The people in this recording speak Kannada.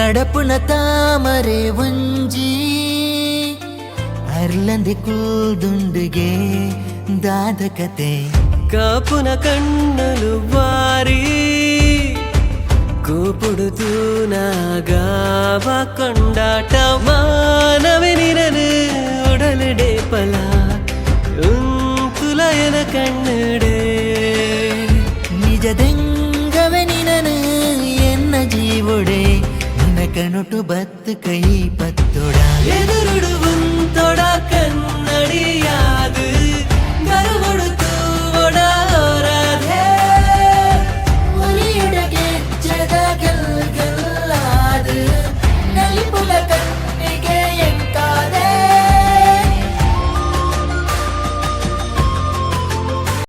നടപ്പുന താമരെ വഞ്ചി ಅರ್ಲಂದೆ ಕೂದುಂಡುಗೆ ದಾದ ಕತೆ ಕಾಪುನ ಕಣ್ಣಲು ವಾರಿ ಕೂಪುಡುತ್ತು ನಾಗಾವ ಕೊಂಡಾಟ ಮಾನವೆ ನಿನನು ಉಡಲಡೆ ಪಲ ಉಂತುಲಯನ ಕಣ್ಣಡೆ ನಿಜದೆಂಗವೆ ನಿನನು ಎನ್ನ ಜೀವೊಡೆ ನಿನಕನುಟು ಬತ್ತು ಕೈ ಪತ್ತೊಡ ಎದುರುಡು ಉಂತೊಡ ಕನ್ನಡಿ